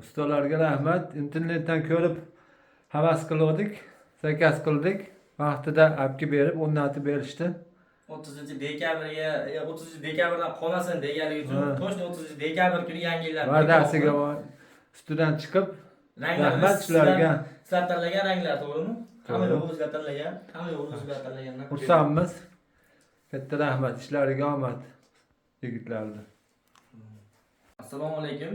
Ustalarga rahmat. Internetdan ko'rib havas qildik, zakaz qildik. Vaqtida olib berib, o'rnatib berishdi. 30-dekabrga, 30-dekabrdan qolmasin deganligi uchun to'shni 30-dekabr kuni yangi yillar va'dasiga ustidan chiqib, rahmat shularga. Sizlar tanlagan ranglar, to'g'rimi? Hamma yo'q o'zingizlar tanlagan, hamma yo'q o'zingizlar tanlaganlar. Xursandmiz. Katta rahmat, ishlariga omad yigitlarga. Assalomu alaykum.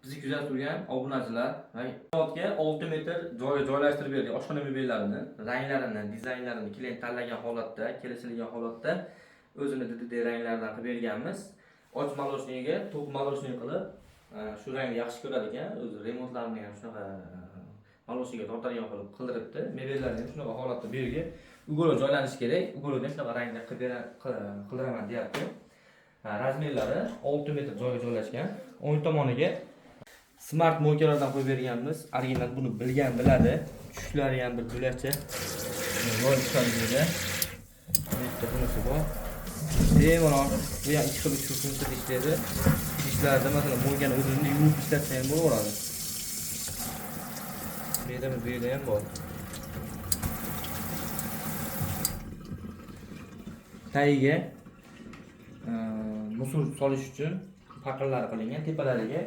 Bizni kuzatib turgan obunachilar va soatga 6 metr joyga joylashtirib berdik oshxona mebelarini, ranglarini, dizaynlarini klient tanlagan holatda, kelishilgan holatda o'zini ranglardan qilib berganmiz. Och maloshniyga, to'q maloshniy qilib, shu rangni yaxshi ko'rar ekan, o'zi remontlarini ham shunaqa maloshiga tortadigan qilib qildiribdi. Mebellarni ham shunaqa holatda bu yerga ugolo joylanishi kerak. Ugoloni shunaqa rangda qildiraman deyapti. Razmerlari 6 metr joyga joylashgan. O'ng tomoniga smart mo'kalardan qo'yib berganmiz. Original buni bilgan biladi. Tushlari ham bir bo'lacha. Yo'l chiqarishida. Bitta bunisi bor. Bemalol bu ham ikki xil funksiya ishlaydi. Ishlarda masalan mo'kani o'zini yuvib ishlatsa ham bo'laveradi. Bu yerda ham bor. Tagiga musul solish uchun paqirlar qilingan, tepalariga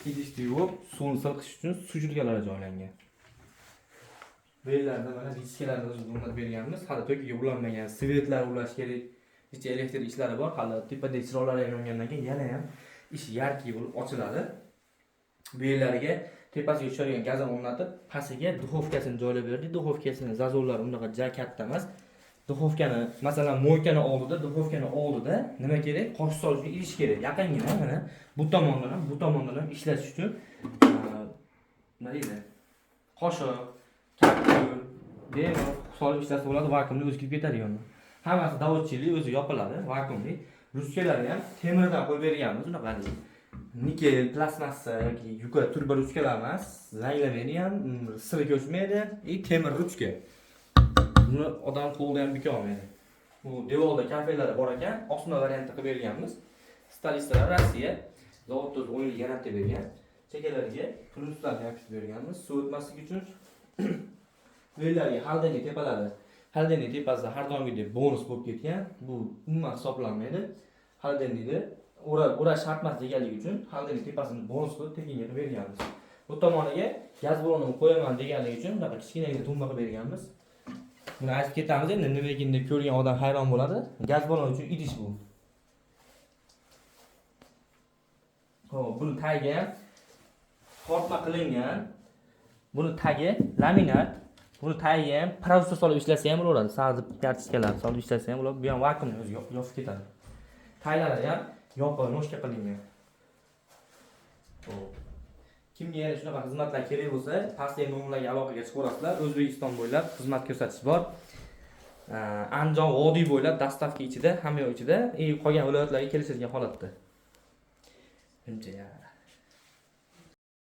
idishni yuvib, suvni silqish uchun sujurkalar joylangan. Bu yerlarda mana diskalarni o'rnatib berganmiz. Hali to'kiga ulanmagan, svetlar ulash kerak. Ichida elektr ishlari bor. Hali tepada chiroqlar ham yongandan keyin yana ham ish yarki bo'lib ochiladi. Bu yerlariga tepasiga tushadigan gazon o'rnatib, pastiga duxovkasini joylab berdik. Duxovkasining zazorlari unaqa ja katta emas. Duxovkani, masalan, mo'kani oldida nima kerak? Qosh solishga idish kerak. Yaqingina mana bu tomondan ham ishlash uchun nima deydi? Qoshiq, kapsul, bemalol solib ishlasa bo'ladi, vakuumli o'zi kirib ketadi yondan. Hammasi davodchilik o'zi yopiladi, vakuumli. Ruchkalari ham temirdan qo'yib berganmiz, unaqa nikel, plastmassa yoki yuqa turba ruchkalar emas. Ranglamani ham siri ko'chmaydi, temir ruchka. Buni odam qo'lda ham bika olmaydi. Bu devorda kafelari bor ekan, osma variantda qilib berganmiz. Stilistlar Rossiya zavodda o'z o'yinli garantija bergan. Chekalariga plyuslarni yopishib berganmiz. Suv o'tmasligi uchun bu yerlarga haldani tepalari. Haldani tepasida har doimgidek bonus bo'lib ketgan. Bu umuman hisoblanmaydi. Haldanini o'rash shart emas deganligi uchun haldani tepasini bonus qilib tekinga qilib berganmiz. Bu tomoniga gaz ballonini qo'yaman deganligi uchun bunaqa kichkinagina tumba qilib berganmiz. Buni aytib ketamiz endi nima ekan deb ko'rgan odam hayron bo'ladi. Gaz balloni uchun idish bu. Xo'p, buni tagiga ham tortma qilingan. Buni tagi laminat. Buni tagiga ham prosta solib ishlatsa ham bo'laveradi. Sa'zi kartochkalar solib ishlatsa ham bo'ladi. Bu ham vakuumni o'zi yopib ketadi. Taglari ham yopiq noshka qilingan. Xo'p. Kimga yana shunaqa xizmatlar kerak bo'lsa, pastdagi nomerlarga aloqaga chiqaverasizlar. O'zbekiston bo'ylab xizmat ko'rsatish bor. Andijon vodiy bo'ylab dastavka ichida, hamma yoq ichida, qolgan viloyatlarga kelishadigan holatda. Buncha